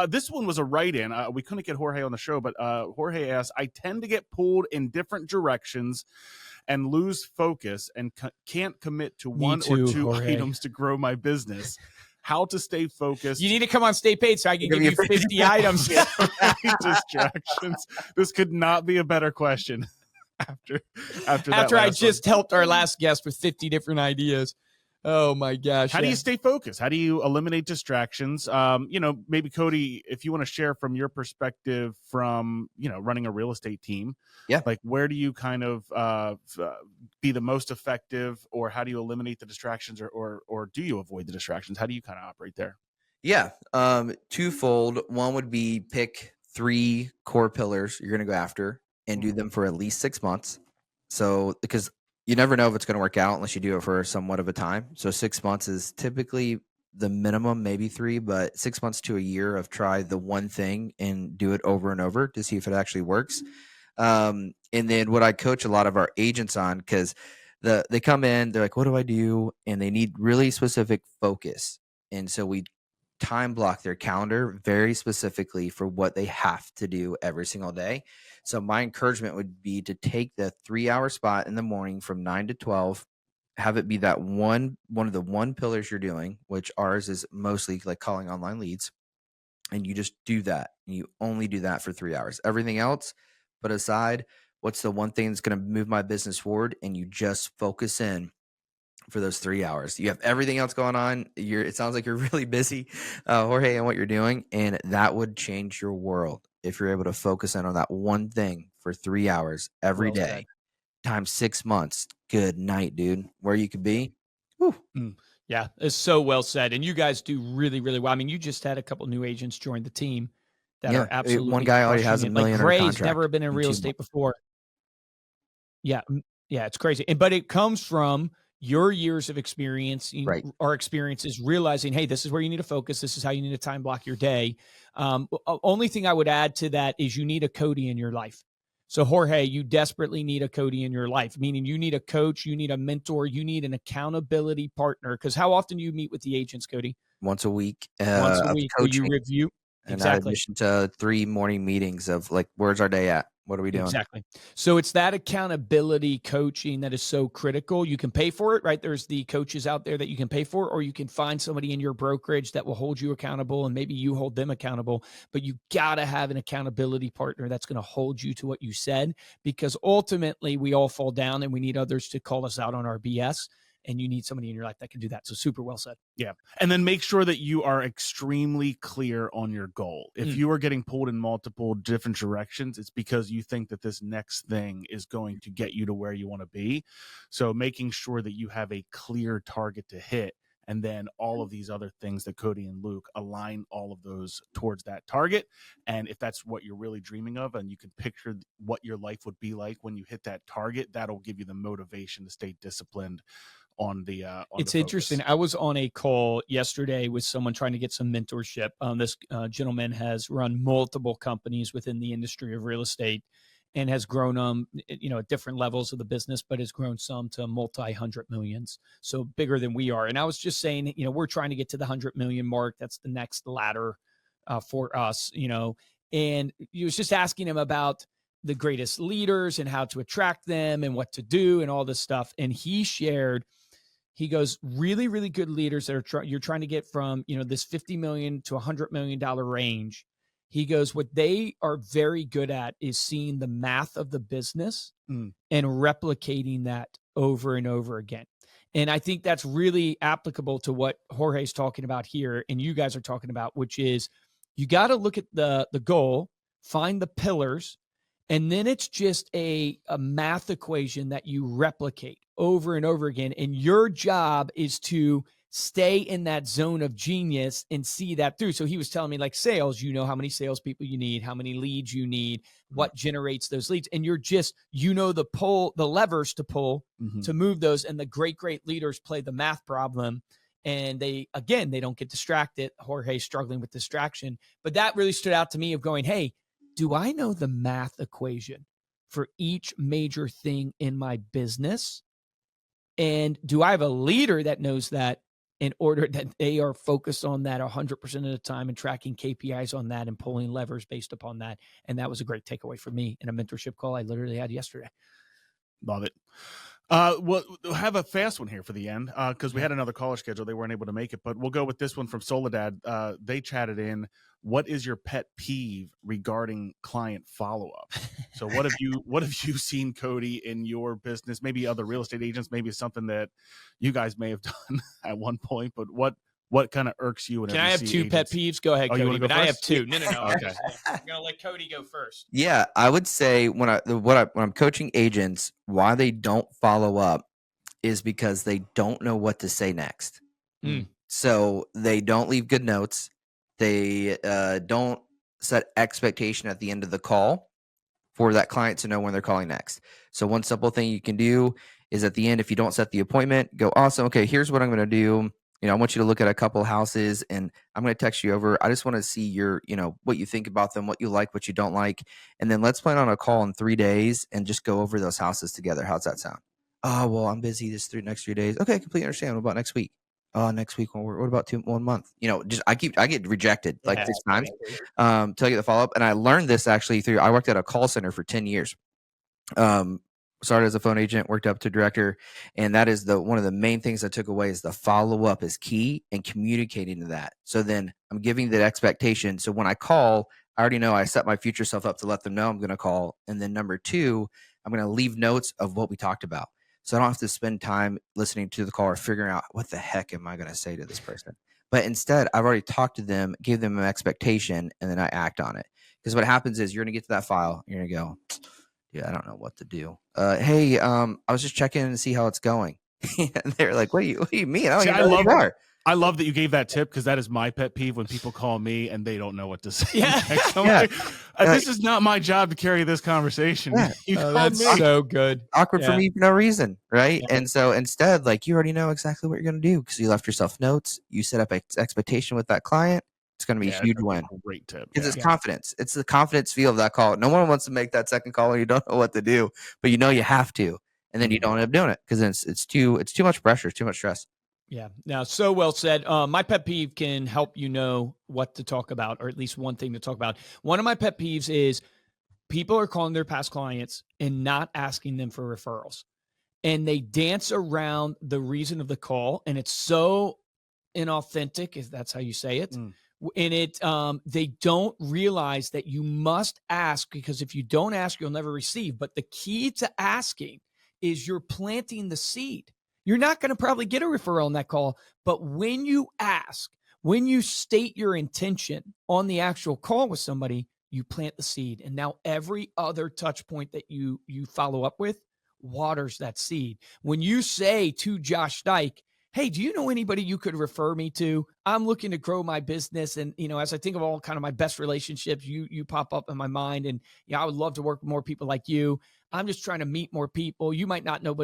This one was a write-in. We couldn't get Jorge on the show, but Jorge asked, I tend to get pulled in different directions and lose focus and can't commit to one or two Jorge. items to grow my business. How to stay focused. You need to come on Stay Paid so I can give you 50 items. Distractions. This could not be a better question after I just helped our last guest with 50 different ideas. Oh my gosh. How do you stay focused? How do you eliminate distractions? Maybe Cody, if you want to share from your perspective from, running a real estate team, like where do you kind of be the most effective, or how do you eliminate the distractions, or do you avoid the distractions? How do you kind of operate there? Yeah. Twofold. One would be pick 3 core pillars you're going to go after and do them for at least 6 months. So, because you never know if it's going to work out unless you do it for somewhat of a time. So 6 months is typically the minimum, maybe 3, but 6 months to a year of try the one thing and do it over and over to see if it actually works. And then what I coach a lot of our agents on, because they come in, they're like, what do I do? And they need really specific focus. And so we time block their calendar very specifically for what they have to do every single day. So my encouragement would be to take the 3-hour spot in the morning from 9 to 12, have it be that one of the one pillars you're doing, which ours is mostly like calling online leads. And you just do that. And you only do that for 3 hours. Everything else, put aside, what's the one thing that's going to move my business forward? And you just focus in for those 3 hours. You have everything else going on. It sounds like you're really busy, Jorge, and what you're doing. And that would change your world if you're able to focus in on that one thing for 3 hours every day, times 6 months. Good night, dude. Where you could be. Yeah, it's so well said. And you guys do really, really well. I mean, you just had a couple new agents join the team that are absolutely. One guy already has $1 million under contract. Gray's never been in real estate before. Yeah, it's crazy. But it comes from your years of experience, our experiences, realizing, hey, this is where you need to focus. This is how you need to time block your day. Only thing I would add to that is you need a Cody in your life. So Jorge, you desperately need a Cody in your life, meaning you need a coach, you need a mentor, you need an accountability partner. Because how often do you meet with the agents, Cody? Once a week. Once a week. Will you review? And in addition to 3 morning meetings of like, where's our day at? What are we doing? Exactly. So it's that accountability coaching that is so critical. You can pay for it, right? There's the coaches out there that you can pay for, or you can find somebody in your brokerage that will hold you accountable, and maybe you hold them accountable. But you got to have an accountability partner that's going to hold you to what you said, because ultimately we all fall down and we need others to call us out on our BS. And you need somebody in your life that can do that. So super well said. Yeah. And then make sure that you are extremely clear on your goal. If you are getting pulled in multiple different directions, it's because you think that this next thing is going to get you to where you want to be. So making sure that you have a clear target to hit, and then all of these other things that Cody and Luke align all of those towards that target. And if that's what you're really dreaming of, and you can picture what your life would be like when you hit that target, that'll give you the motivation to stay disciplined on the it's interesting. I was on a call yesterday with someone trying to get some mentorship. This gentleman has run multiple companies within the industry of real estate and has grown them, at different levels of the business, but has grown some to multi-hundred millions. So bigger than we are. And I was just saying, we're trying to get to the 100 million mark. That's the next ladder for us, and he was just asking him about the greatest leaders and how to attract them and what to do and all this stuff. And he shared, he goes, really, really good leaders that are you're trying to get from, this 50 million to $100 million range. He goes, what they are very good at is seeing the math of the business and replicating that over and over again. And I think that's really applicable to what Jorge's talking about here and you guys are talking about, which is you got to look at the goal, find the pillars, and then it's just a math equation that you replicate over and over again. And your job is to stay in that zone of genius and see that through. So he was telling me, like sales, how many salespeople you need, how many leads you need, what generates those leads. And you're just, the levers to pull to move those. And the great leaders play the math problem. And they don't get distracted. Jorge's struggling with distraction. But that really stood out to me of going, hey, do I know the math equation for each major thing in my business? And do I have a leader that knows that? in order that they are focused on that 100% of the time and tracking KPIs on that and pulling levers based upon that. And that was a great takeaway for me in a mentorship call I literally had yesterday. Love it. We'll have a fast one here for the end because we had another caller scheduled. They weren't able to make it, but we'll go with this one from Soledad. They chatted in, what is your pet peeve regarding client follow-up? So what have you seen, Cody, in your business? Maybe other real estate agents, maybe it's something that you guys may have done at one point, but what kind of irks you? Can I have two pet peeves? Go ahead, Cody, but I have two. No. Okay. I'm going to let Cody go first. Yeah, I would say when I'm coaching agents, why they don't follow up is because they don't know what to say next. So they don't leave good notes. They don't set expectation at the end of the call for that client to know when they're calling next. So one simple thing you can do is at the end, if you don't set the appointment, go, awesome. Okay, here's what I'm going to do. I want you to look at a couple houses and I'm going to text you over. I just want to see your, what you think about them, what you like, what you don't like. And then let's plan on a call in 3 days and just go over those houses together. How's that sound? Oh, well, I'm busy next 3 days. Okay, completely understand. What about next week? Next week. What about 1 month? I get rejected like 6 times till I get the follow up. And I learned this actually I worked at a call center for 10 years. Started as a phone agent, worked up to director. And that is one of the main things I took away is the follow up is key and communicating to that. So then I'm giving that expectation. So when I call, I already know I set my future self up to let them know I'm going to call. And then number 2, I'm going to leave notes of what we talked about. So I don't have to spend time listening to the call or figuring out what the heck am I going to say to this person. But instead, I've already talked to them, gave them an expectation, and then I act on it. Because what happens is you're going to get to that file. You're going to go, yeah, I don't know what to do. Hey, I was just checking in to see how it's going. And they're like, what do you mean? I don't even know who you are. I love that you gave that tip because that is my pet peeve when people call me and they don't know what to say. Yeah. Like, this is not my job to carry this conversation. Yeah. That's so good. Awkward for me for no reason, right? Yeah. And so instead, you already know exactly what you're going to do because you left yourself notes. You set up expectation with that client. It's going to be a huge win. Great tip. Because it's confidence. It's the confidence feel of that call. No one wants to make that second call and you don't know what to do, but you have to. And then you don't end up doing it because it's too much pressure, too much stress. Yeah. Now, so well said. My pet peeve can help you know what to talk about, or at least one thing to talk about. One of my pet peeves is people are calling their past clients and not asking them for referrals. And they dance around the reason of the call. And it's so inauthentic, if that's how you say it. And they don't realize that you must ask, because if you don't ask, you'll never receive. But the key to asking is you're planting the seed. You're not going to probably get a referral on that call, but when you ask, when you state your intention on the actual call with somebody, you plant the seed. And now every other touch point that you follow up with waters that seed. When you say to Josh Dyke, hey, do you know anybody you could refer me to? I'm looking to grow my business. And, as I think of all kind of my best relationships, you pop up in my mind. And, I would love to work with more people like you. I'm just trying to meet more people. You might not know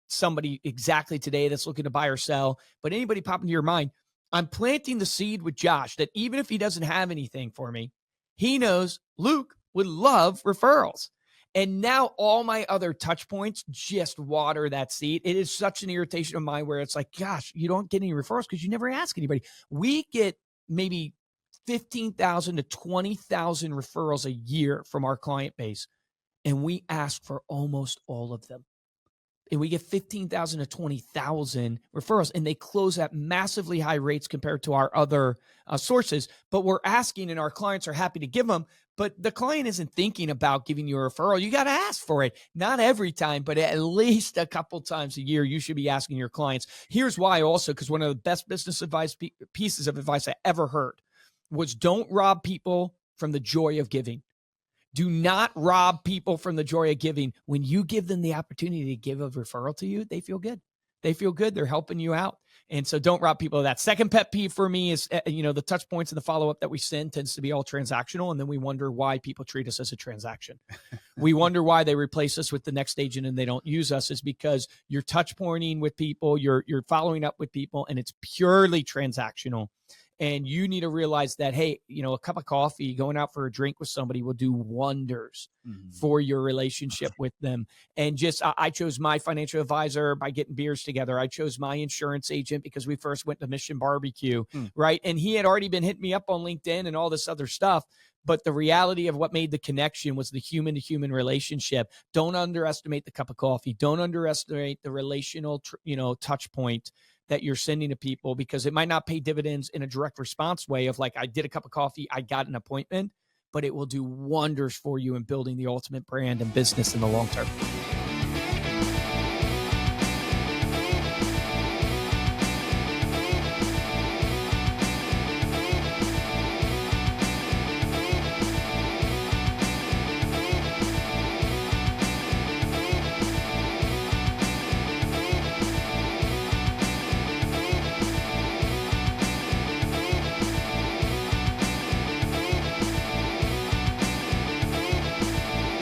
somebody exactly today that's looking to buy or sell, but anybody pop into your mind, I'm planting the seed with Josh that even if he doesn't have anything for me, he knows Luke would love referrals. And now all my other touch points just water that seed. It is such an irritation of mine where it's like, gosh, you don't get any referrals because you never ask anybody. We get maybe 15,000 to 20,000 referrals a year from our client base, and we ask for almost all of them. And we get 15,000 to 20,000 referrals, and they close at massively high rates compared to our other sources. But we're asking, and our clients are happy to give them. But the client isn't thinking about giving you a referral. You got to ask for it. Not every time, but at least a couple times a year, you should be asking your clients. Here's why also, because one of the best business advice pieces of advice I ever heard was don't rob people from the joy of giving. Do not rob people from the joy of giving. When you give them the opportunity to give a referral to you, they feel good. They feel good. They're helping you out. And so don't rob people of that. Second pet peeve for me is, the touch points and the follow-up that we send tends to be all transactional. And then we wonder why people treat us as a transaction. We wonder why they replace us with the next agent and they don't use us. Is because you're touch pointing with people, you're following up with people, and it's purely transactional. And you need to realize that, hey, a cup of coffee, going out for a drink with somebody will do wonders for your relationship with them. And I chose my financial advisor by getting beers together. I chose my insurance agent because we first went to Mission Barbecue, right? And he had already been hitting me up on LinkedIn and all this other stuff. But the reality of what made the connection was the human to human relationship. Don't underestimate the cup of coffee. Don't underestimate the relational, touch point that you're sending to people, because it might not pay dividends in a direct response way of like, I did a cup of coffee, I got an appointment, but it will do wonders for you in building the ultimate brand and business in the long term.